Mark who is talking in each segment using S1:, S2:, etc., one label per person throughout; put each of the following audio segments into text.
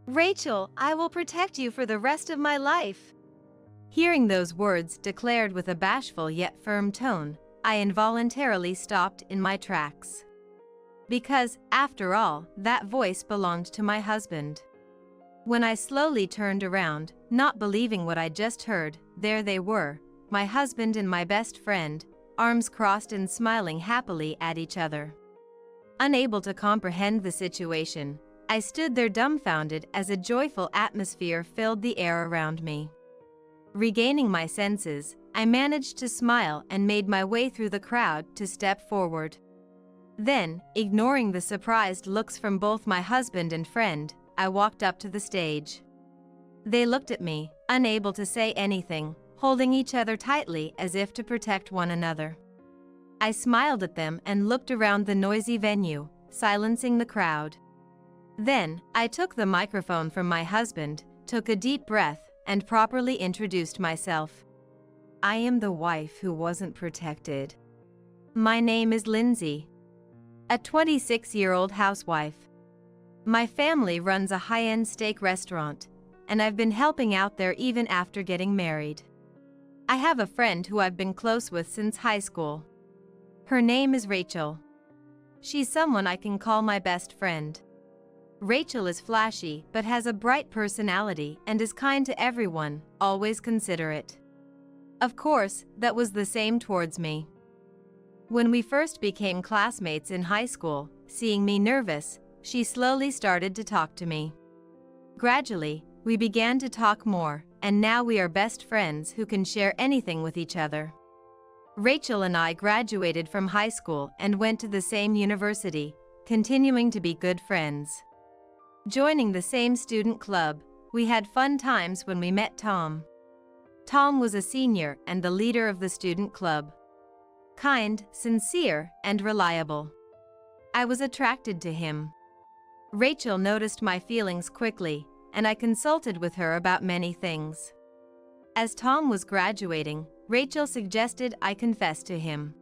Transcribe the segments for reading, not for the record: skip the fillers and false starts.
S1: Rachel, I will protect you for the rest of my life." Hearing those words declared with a bashful yet firm tone, I involuntarily stopped in my tracks. Because, after all, that voice belonged to my husband. When I slowly turned around, not believing what I just heard, there they were, my husband and my best friend, arms crossed and smiling happily at each other. Unable to comprehend the situation, I stood there dumbfounded as a joyful atmosphere filled the air around me. Regaining my senses, I managed to smile and made my way through the crowd to step forward. Then, ignoring the surprised looks from both my husband and friend, I walked up to the stage. They looked at me, unable to say anything, holding each other tightly as if to protect one another. I smiled at them and looked around the noisy venue, silencing the crowd. Then, I took the microphone from my husband, took a deep breath, and properly introduced myself. I am the wife who wasn't protected. My name is Lindsay, a 26-year-old housewife. My family runs a high-end steak restaurant, and I've been helping out there even after getting married. I have a friend who I've been close with since high school. Her name is Rachel. She's someone I can call my best friend. Rachel is flashy but has a bright personality and is kind to everyone, always considerate. Of course, that was the same towards me. When we first became classmates in high school, seeing me nervous, she slowly started to talk to me. Gradually, we began to talk more, and now we are best friends who can share anything with each other. Rachel and I graduated from high school and went to the same university, continuing to be good friends. Joining the same student club, we had fun times when we met Tom. Tom was a senior and the leader of the student club. Kind, sincere, and reliable. I was attracted to him. Rachel noticed my feelings quickly, and I consulted with her about many things. As Tom was graduating, Rachel suggested I confess to him.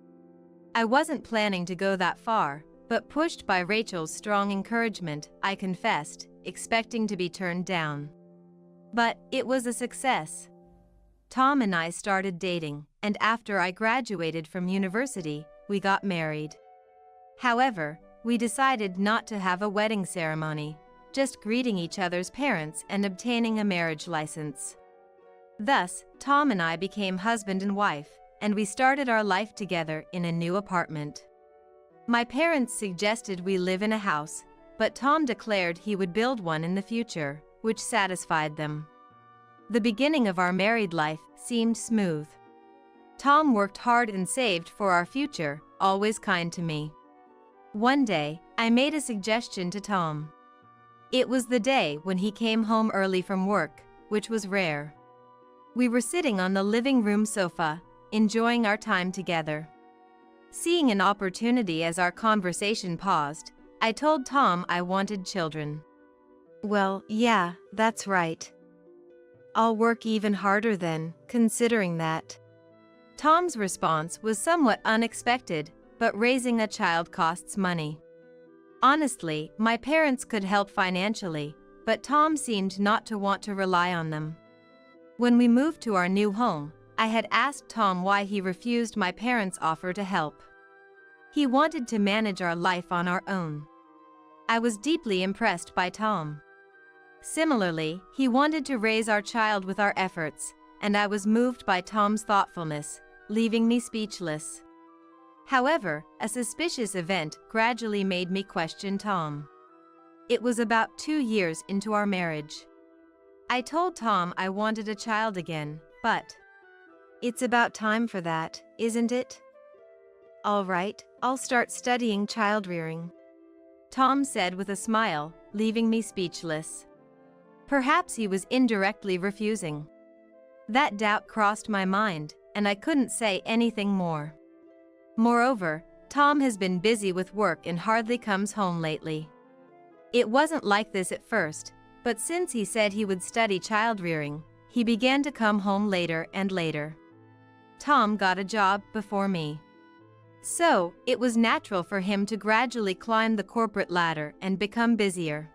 S1: I wasn't planning to go that far, but pushed by Rachel's strong encouragement, I confessed, expecting to be turned down. But it was a success. Tom and I started dating, and after I graduated from university, we got married. However, we decided not to have a wedding ceremony, just greeting each other's parents and obtaining a marriage license. Thus, Tom and I became husband and wife, and we started our life together in a new apartment. My parents suggested we live in a house, but Tom declared he would build one in the future, which satisfied them. The beginning of our married life seemed smooth. Tom worked hard and saved for our future, always kind to me. One day, I made a suggestion to Tom. It was the day when he came home early from work, which was rare. We were sitting on the living room sofa, enjoying our time together. Seeing an opportunity as our conversation paused, I told Tom I wanted children. "Well, yeah, that's right. I'll work even harder then, considering that." Tom's response was somewhat unexpected, but raising a child costs money. Honestly, my parents could help financially, but Tom seemed not to want to rely on them. When we moved to our new home, I had asked Tom why he refused my parents' offer to help. He wanted to manage our life on our own. I was deeply impressed by Tom. Similarly, he wanted to raise our child with our efforts, and I was moved by Tom's thoughtfulness, leaving me speechless. However, a suspicious event gradually made me question Tom. It was about 2 years into our marriage. I told Tom I wanted a child again, but it's about time for that, isn't it? All right, I'll start studying child rearing, Tom said with a smile, leaving me speechless. Perhaps he was indirectly refusing. That doubt crossed my mind, and I couldn't say anything more. Moreover, Tom has been busy with work and hardly comes home lately. It wasn't like this at first, but since he said he would study child rearing, he began to come home later and later. Tom got a job before me. So, it was natural for him to gradually climb the corporate ladder and become busier.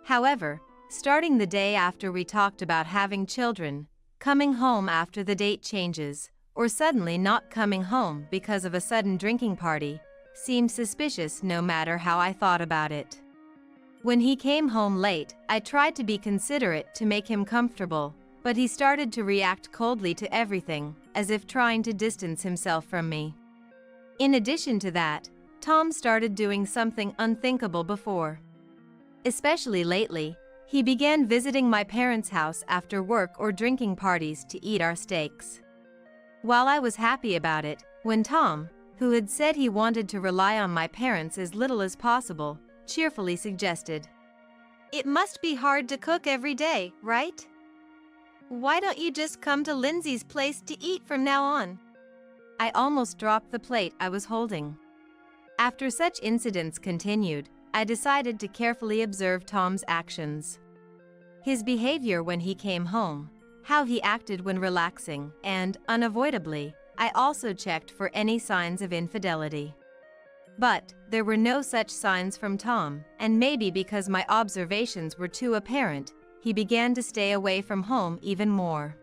S1: However, starting the day after we talked about having children, coming home after the date changes, or suddenly not coming home because of a sudden drinking party, seemed suspicious no matter how I thought about it. When he came home late, I tried to be considerate to make him comfortable, but he started to react coldly to everything, as if trying to distance himself from me. In addition to that, Tom started doing something unthinkable before. Especially lately, he began visiting my parents' house after work or drinking parties to eat our steaks. While I was happy about it, when Tom, who had said he wanted to rely on my parents as little as possible, cheerfully suggested, "It must be hard to cook every day, right? Why don't you just come to Lindsay's place to eat from now on?" I almost dropped the plate I was holding. After such incidents continued, I decided to carefully observe Tom's actions. His behavior when he came home, how he acted when relaxing, and, unavoidably, I also checked for any signs of infidelity. But there were no such signs from Tom, and maybe because my observations were too apparent, he began to stay away from home even more.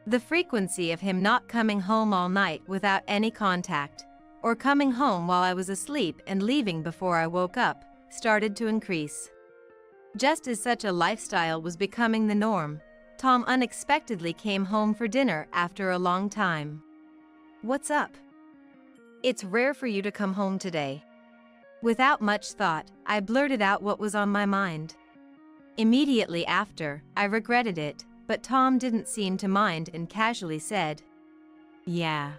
S1: The frequency of him not coming home all night without any contact, or coming home while I was asleep and leaving before I woke up, started to increase. Just as such a lifestyle was becoming the norm, Tom unexpectedly came home for dinner after a long time. "What's up? It's rare for you to come home today." Without much thought, I blurted out what was on my mind. Immediately after, I regretted it, but Tom didn't seem to mind and casually said, "Yeah.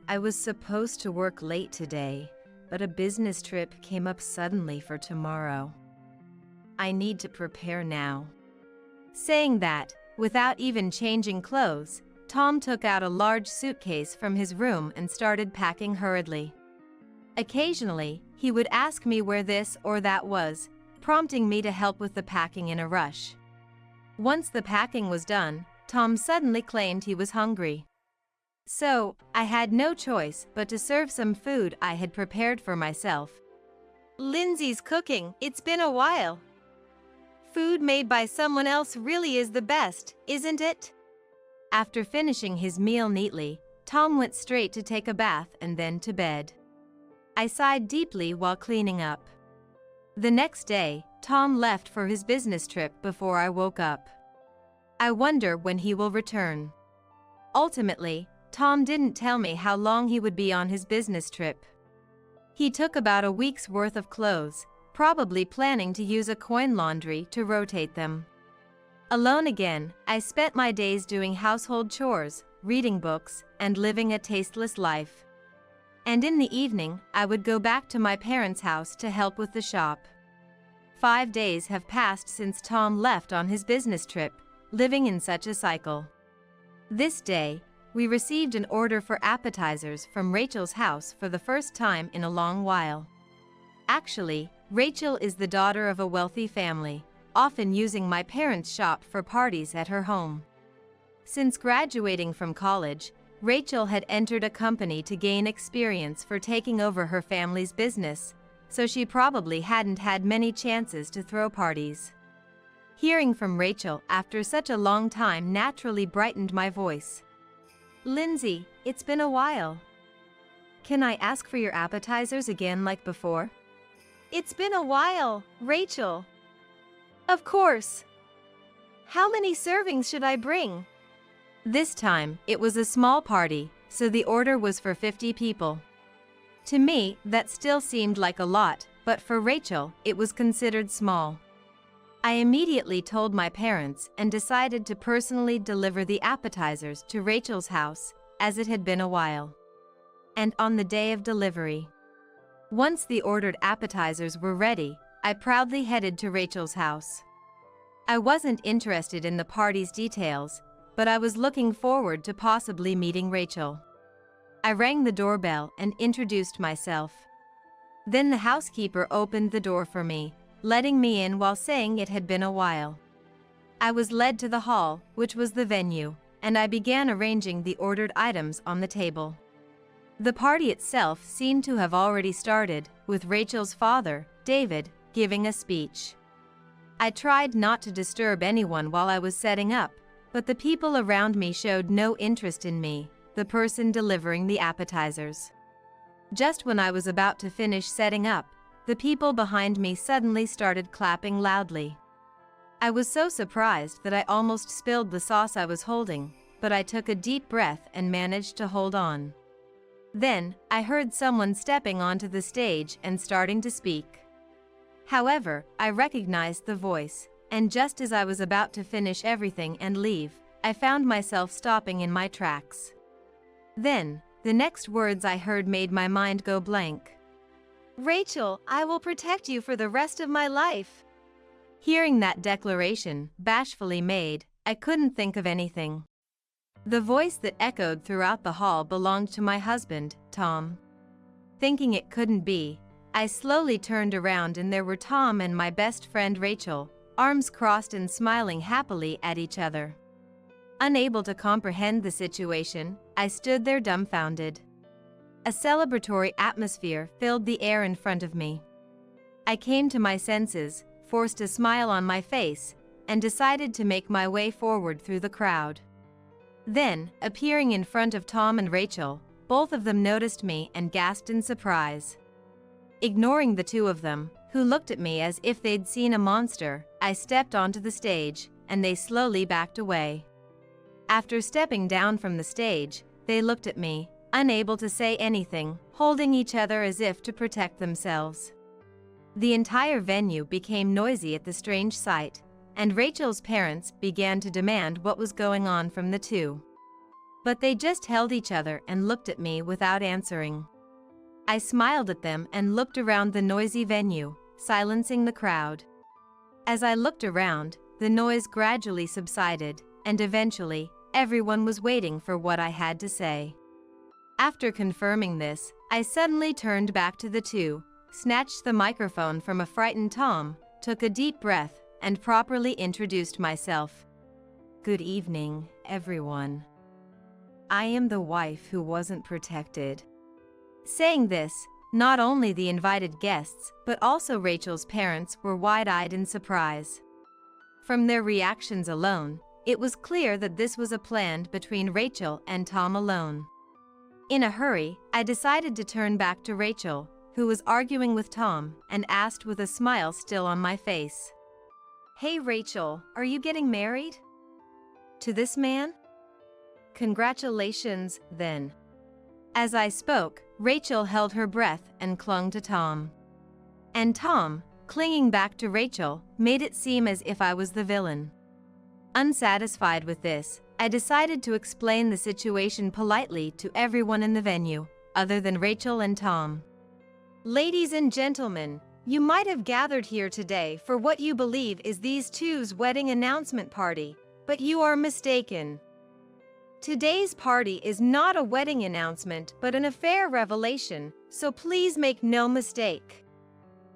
S1: I was supposed to work late today, but a business trip came up suddenly for tomorrow. I need to prepare now." Saying that, without even changing clothes, Tom took out a large suitcase from his room and started packing hurriedly. Occasionally, he would ask me where this or that was, prompting me to help with the packing in a rush. Once the packing was done, Tom suddenly claimed he was hungry. So, I had no choice but to serve some food I had prepared for myself. "Lindsay's cooking, it's been a while. Food made by someone else really is the best, isn't it?" After finishing his meal neatly, Tom went straight to take a bath and then to bed. I sighed deeply while cleaning up. The next day, Tom left for his business trip before I woke up. I wonder when he will return. Ultimately, Tom didn't tell me how long he would be on his business trip. He took about a week's worth of clothes, probably planning to use a coin laundry to rotate them. Alone again, I spent my days doing household chores, reading books, and living a tasteless life. And in the evening, I would go back to my parents' house to help with the shop. 5 days have passed since Tom left on his business trip, living in such a cycle. This day, we received an order for appetizers from Rachel's house for the first time in a long while. Actually, Rachel is the daughter of a wealthy family, often using my parents' shop for parties at her home. Since graduating from college, Rachel had entered a company to gain experience for taking over her family's business, so she probably hadn't had many chances to throw parties. Hearing from Rachel after such a long time naturally brightened my voice. "Lindsay, it's been a while. Can I ask for your appetizers again like before?" "It's been a while, Rachel." "Of course. How many servings should I bring?" This time, it was a small party, so the order was for 50 people. To me, that still seemed like a lot, but for Rachel, it was considered small. I immediately told my parents and decided to personally deliver the appetizers to Rachel's house, as it had been a while. And on the day of delivery, once the ordered appetizers were ready, I proudly headed to Rachel's house. I wasn't interested in the party's details, but I was looking forward to possibly meeting Rachel. I rang the doorbell and introduced myself. Then the housekeeper opened the door for me, letting me in while saying it had been a while. I was led to the hall, which was the venue, and I began arranging the ordered items on the table. The party itself seemed to have already started, with Rachel's father, David, giving a speech. I tried not to disturb anyone while I was setting up, but the people around me showed no interest in me, the person delivering the appetizers. Just when I was about to finish setting up, the people behind me suddenly started clapping loudly. I was so surprised that I almost spilled the sauce I was holding, but I took a deep breath and managed to hold on. Then, I heard someone stepping onto the stage and starting to speak. However, I recognized the voice, and just as I was about to finish everything and leave, I found myself stopping in my tracks. Then, the next words I heard made my mind go blank. "Rachel, I will protect you for the rest of my life." Hearing that declaration, bashfully made, I couldn't think of anything. The voice that echoed throughout the hall belonged to my husband, Tom. Thinking it couldn't be, I slowly turned around and there were Tom and my best friend Rachel, arms crossed and smiling happily at each other. Unable to comprehend the situation, I stood there dumbfounded. A celebratory atmosphere filled the air in front of me. I came to my senses, forced a smile on my face, and decided to make my way forward through the crowd. Then, appearing in front of Tom and Rachel, both of them noticed me and gasped in surprise. Ignoring the two of them, who looked at me as if they'd seen a monster, I stepped onto the stage, and they slowly backed away. After stepping down from the stage, they looked at me, unable to say anything, holding each other as if to protect themselves. The entire venue became noisy at the strange sight, and Rachel's parents began to demand what was going on from the two. But they just held each other and looked at me without answering. I smiled at them and looked around the noisy venue, silencing the crowd. As I looked around, the noise gradually subsided, and eventually, everyone was waiting for what I had to say. After confirming this, I suddenly turned back to the two, snatched the microphone from a frightened Tom, took a deep breath, and properly introduced myself. "Good evening, everyone. I am the wife who wasn't protected." Saying this, not only the invited guests, but also Rachel's parents were wide-eyed in surprise. From their reactions alone, it was clear that this was a plan between Rachel and Tom alone. In a hurry, I decided to turn back to Rachel, who was arguing with Tom, and asked with a smile still on my face. "Hey Rachel, are you getting married? To this man? Congratulations, then." As I spoke, Rachel held her breath and clung to Tom. And Tom, clinging back to Rachel, made it seem as if I was the villain. Unsatisfied with this, I decided to explain the situation politely to everyone in the venue, other than Rachel and Tom. "Ladies and gentlemen, you might have gathered here today for what you believe is these two's wedding announcement party, but you are mistaken. Today's party is not a wedding announcement but an affair revelation, so please make no mistake."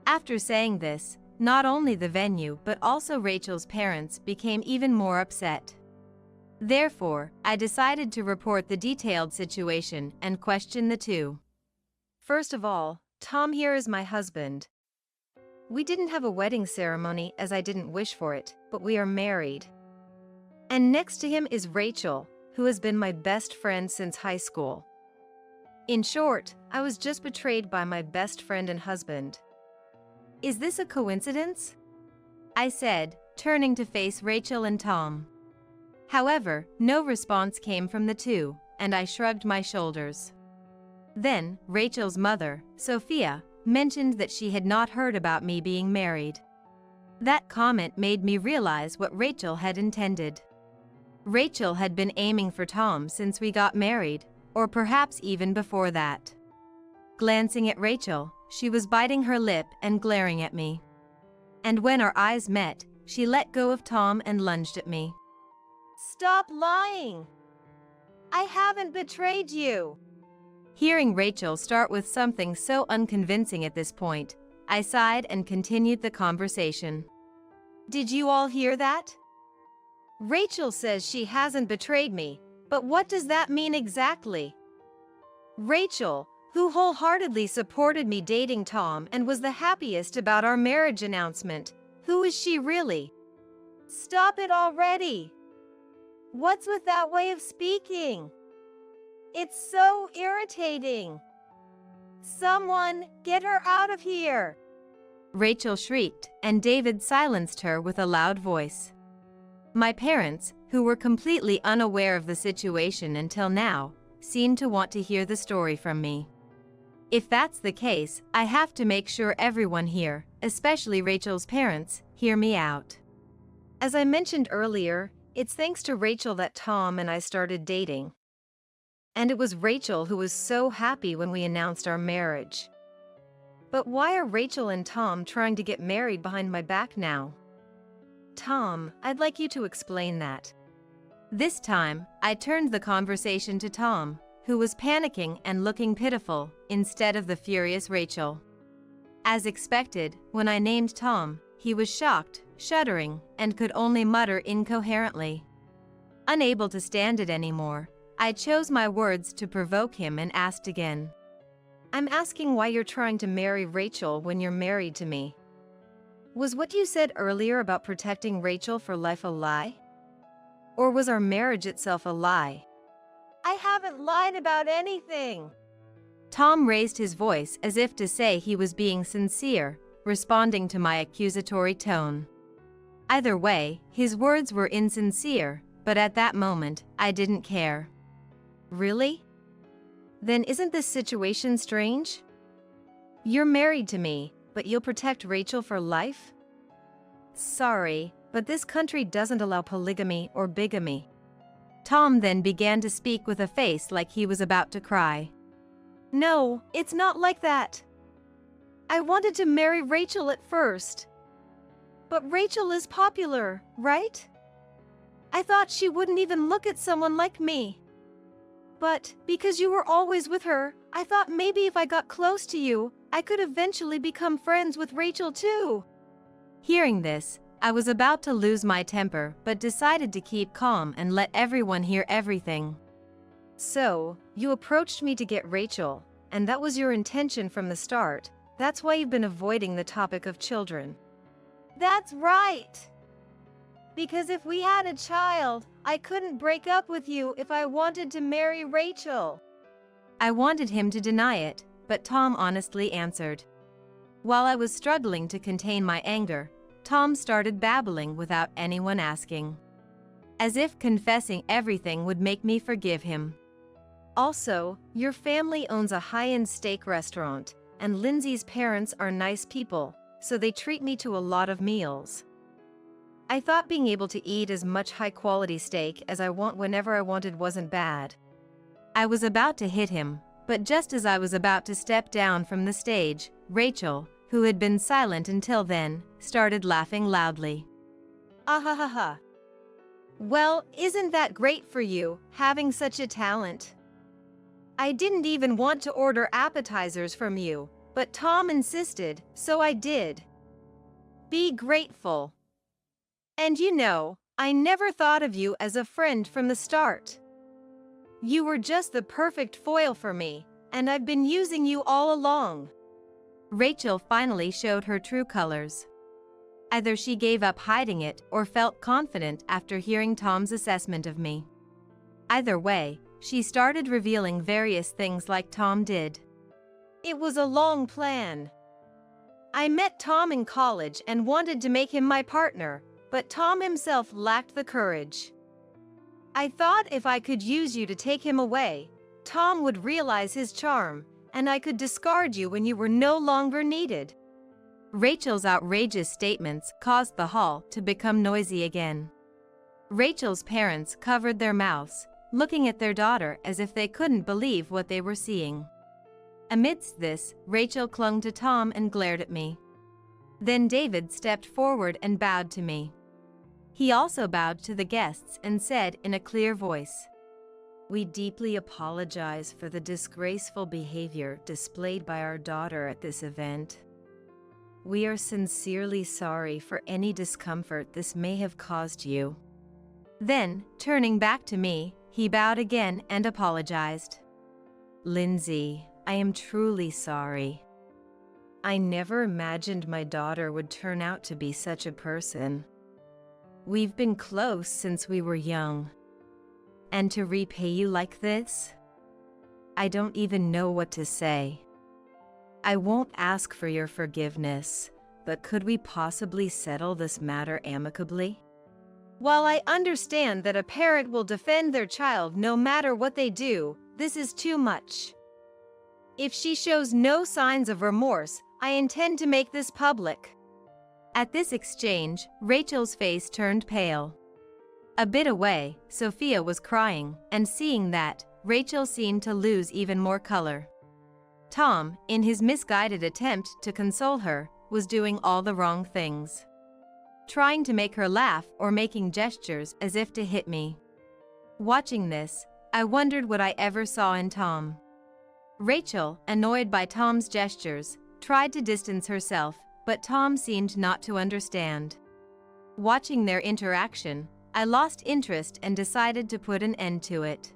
S1: After saying this, not only the venue but also Rachel's parents became even more upset. Therefore, I decided to report the detailed situation and question the two. "First of all, Tom here is my husband. We didn't have a wedding ceremony as I didn't wish for it, but we are married. And next to him is Rachel, who has been my best friend since high school. In short, I was just betrayed by my best friend and husband. Is this a coincidence?" I said, turning to face Rachel and Tom. However, no response came from the two, and I shrugged my shoulders. Then, Rachel's mother, Sophia, mentioned that she had not heard about me being married. That comment made me realize what Rachel had intended. Rachel had been aiming for Tom since we got married, or perhaps even before that. Glancing at Rachel, she was biting her lip and glaring at me. And when our eyes met, she let go of Tom and lunged at me. "Stop lying! I haven't betrayed you!" Hearing Rachel start with something so unconvincing at this point, I sighed and continued the conversation. "Did you all hear that? Rachel says she hasn't betrayed me, but what does that mean exactly? Rachel, who wholeheartedly supported me dating Tom and was the happiest about our marriage announcement, Who is she really? Stop it already! What's with that way of speaking? It's so irritating. Someone, get her out of here! Rachel shrieked, and David silenced her with a loud voice. My parents, who were completely unaware of the situation until now, seemed to want to hear the story from me. If that's the case, I have to make sure everyone here, especially Rachel's parents, hear me out. As I mentioned earlier, it's thanks to Rachel that Tom and I started dating. And it was Rachel who was so happy when we announced our marriage. But why are Rachel and Tom trying to get married behind my back now? Tom, I'd like you to explain that. This time, I turned the conversation to Tom, who was panicking and looking pitiful, instead of the furious Rachel. As expected, when I named Tom, he was shocked, shuddering, and could only mutter incoherently. Unable to stand it anymore, I chose my words to provoke him and asked again. I'm asking why you're trying to marry Rachel when you're married to me. Was what you said earlier about protecting Rachel for life a lie? Or was our marriage itself a lie? I haven't lied about anything. Tom raised his voice as if to say he was being sincere, responding to my accusatory tone. Either way, his words were insincere, but at that moment, I didn't care. Really? Then isn't this situation strange? You're married to me, but you'll protect Rachel for life? Sorry, but this country doesn't allow polygamy or bigamy. Tom then began to speak with a face like he was about to cry. No, it's not like that. I wanted to marry Rachel at first. But Rachel is popular, right? I thought she wouldn't even look at someone like me. But because you were always with her, I thought maybe if I got close to you, I could eventually become friends with Rachel too. Hearing this, I was about to lose my temper but decided to keep calm and let everyone hear everything. So, you approached me to get Rachel, and that was your intention from the start. That's why you've been avoiding the topic of children. That's right! Because if we had a child, I couldn't break up with you if I wanted to marry Rachel. I wanted him to deny it, but Tom honestly answered. While I was struggling to contain my anger, Tom started babbling without anyone asking. As if confessing everything would make me forgive him. Also, your family owns a high-end steak restaurant, and Lindsay's parents are nice people, so they treat me to a lot of meals. I thought being able to eat as much high-quality steak as I want whenever I wanted wasn't bad. I was about to hit him, but just as I was about to step down from the stage, Rachel, who had been silent until then, started laughing loudly. Ahahaha. Well, isn't that great for you, having such a talent? I didn't even want to order appetizers from you, but Tom insisted, so I did. Be grateful. And you know, I never thought of you as a friend from the start. You were just the perfect foil for me, and I've been using you all along. Rachel finally showed her true colors. Either she gave up hiding it or felt confident after hearing Tom's assessment of me. Either way, she started revealing various things like Tom did. It was a long plan. I met Tom in college and wanted to make him my partner, but Tom himself lacked the courage. I thought if I could use you to take him away, Tom would realize his charm, and I could discard you when you were no longer needed. Rachel's outrageous statements caused the hall to become noisy again. Rachel's parents covered their mouths, looking at their daughter as if they couldn't believe what they were seeing. Amidst this, Rachel clung to Tom and glared at me. Then David stepped forward and bowed to me. He also bowed to the guests and said in a clear voice, "We deeply apologize for the disgraceful behavior displayed by our daughter at this event. We are sincerely sorry for any discomfort this may have caused you." Then, turning back to me, he bowed again and apologized. "Lindsay, I am truly sorry. I never imagined my daughter would turn out to be such a person. We've been close since we were young. And to repay you like this? I don't even know what to say. I won't ask for your forgiveness, but could we possibly settle this matter amicably? While I understand that a parent will defend their child no matter what they do, this is too much. If she shows no signs of remorse, I intend to make this public. At this exchange, Rachel's face turned pale. A bit away, Sophia was crying, and seeing that, Rachel seemed to lose even more color. Tom, in his misguided attempt to console her, was doing all the wrong things. Trying to make her laugh or making gestures as if to hit me. Watching this, I wondered what I ever saw in Tom. Rachel, annoyed by Tom's gestures, tried to distance herself, but Tom seemed not to understand. Watching their interaction, I lost interest and decided to put an end to it.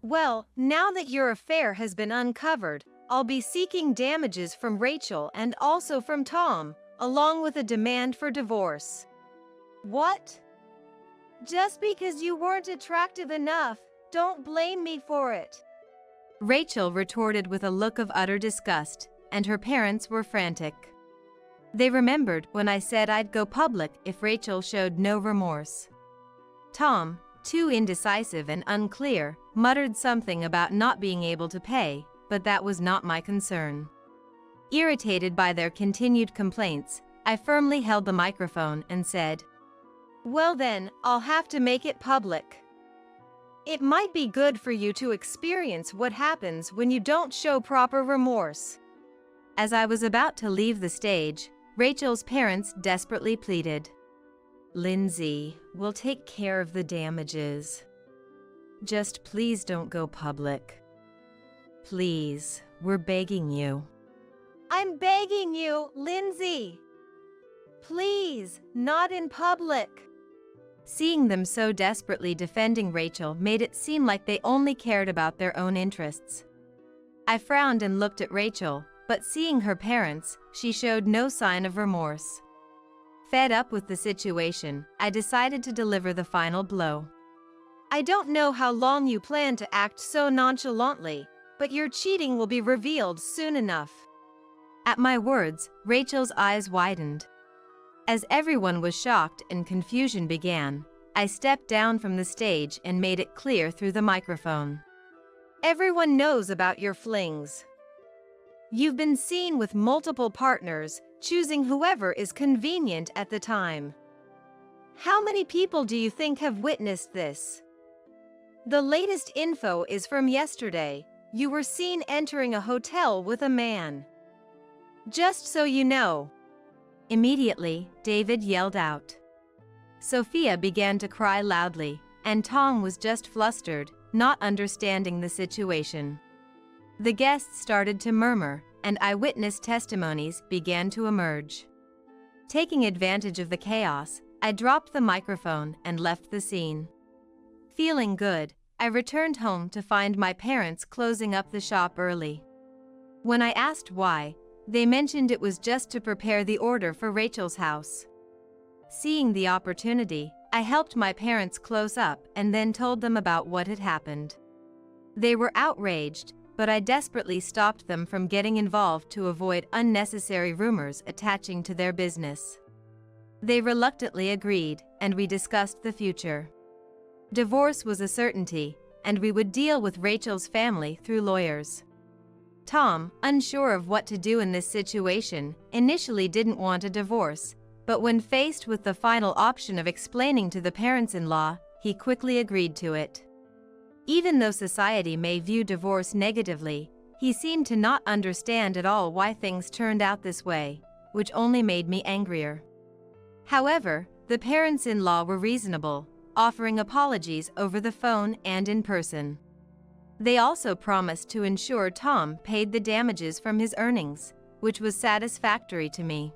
S1: Well, now that your affair has been uncovered, I'll be seeking damages from Rachel and also from Tom, along with a demand for divorce. What? Just because you weren't attractive enough, don't blame me for it. Rachel retorted with a look of utter disgust, and her parents were frantic. They remembered when I said I'd go public if Rachel showed no remorse. Tom, too indecisive and unclear, muttered something about not being able to pay, but that was not my concern. Irritated by their continued complaints, I firmly held the microphone and said, "Well then, I'll have to make it public. It might be good for you to experience what happens when you don't show proper remorse." As I was about to leave the stage, Rachel's parents desperately pleaded, "Lindsay, we'll take care of the damages. Just please don't go public. Please, we're begging you." "I'm begging you, Lindsay. Please, not in public." Seeing them so desperately defending Rachel made it seem like they only cared about their own interests. I frowned and looked at Rachel, but seeing her parents, she showed no sign of remorse. Fed up with the situation, I decided to deliver the final blow. "I don't know how long you plan to act so nonchalantly, but your cheating will be revealed soon enough." At my words, Rachel's eyes widened. As everyone was shocked and confusion began, I stepped down from the stage and made it clear through the microphone. "Everyone knows about your flings. You've been seen with multiple partners, choosing whoever is convenient at the time. How many people do you think have witnessed this? The latest info is from yesterday. You were seen entering a hotel with a man. Just so you know." Immediately, David yelled out. Sophia began to cry loudly, and Tom was just flustered, not understanding the situation. The guests started to murmur, and eyewitness testimonies began to emerge. Taking advantage of the chaos, I dropped the microphone and left the scene. Feeling good, I returned home to find my parents closing up the shop early. When I asked why, they mentioned it was just to prepare the order for Rachel's house. Seeing the opportunity, I helped my parents close up and then told them about what had happened. They were outraged, but I desperately stopped them from getting involved to avoid unnecessary rumors attaching to their business. They reluctantly agreed, and we discussed the future. Divorce was a certainty, and we would deal with Rachel's family through lawyers. Tom, unsure of what to do in this situation, initially didn't want a divorce, but when faced with the final option of explaining to the parents-in-law, he quickly agreed to it. Even though society may view divorce negatively, he seemed to not understand at all why things turned out this way, which only made me angrier. However, the parents-in-law were reasonable, offering apologies over the phone and in person. They also promised to ensure Tom paid the damages from his earnings, which was satisfactory to me.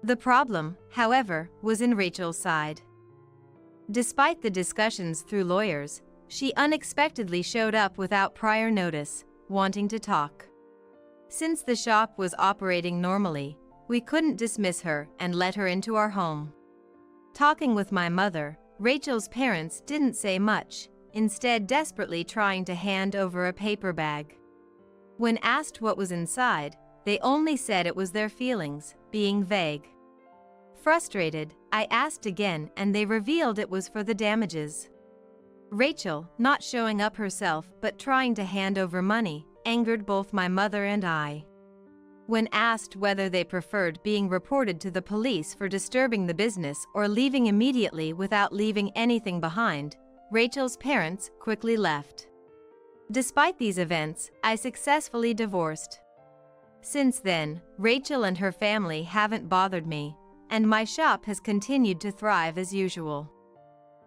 S1: The problem, however, was in Rachel's side. Despite the discussions through lawyers, she unexpectedly showed up without prior notice, wanting to talk. Since the shop was operating normally, we couldn't dismiss her and let her into our home. Talking with my mother, Rachel's parents didn't say much, instead desperately trying to hand over a paper bag. When asked what was inside, they only said it was their feelings, being vague. Frustrated, I asked again and they revealed it was for the damages. Rachel, not showing up herself but trying to hand over money, angered both my mother and I. When asked whether they preferred being reported to the police for disturbing the business or leaving immediately without leaving anything behind, Rachel's parents quickly left. Despite these events, I successfully divorced. Since then, Rachel and her family haven't bothered me, and my shop has continued to thrive as usual.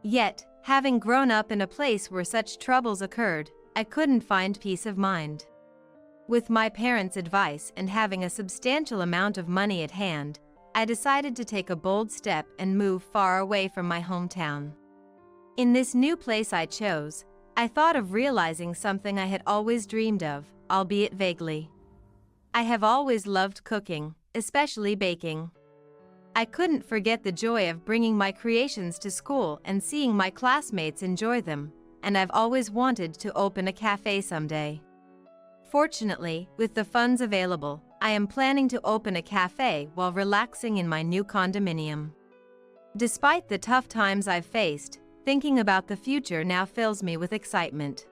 S1: Yet, having grown up in a place where such troubles occurred, I couldn't find peace of mind. With my parents' advice and having a substantial amount of money at hand, I decided to take a bold step and move far away from my hometown. In this new place I chose, I thought of realizing something I had always dreamed of, albeit vaguely. I have always loved cooking, especially baking. I couldn't forget the joy of bringing my creations to school and seeing my classmates enjoy them, and I've always wanted to open a cafe someday. Fortunately, with the funds available, I am planning to open a cafe while relaxing in my new condominium. Despite the tough times I've faced, thinking about the future now fills me with excitement.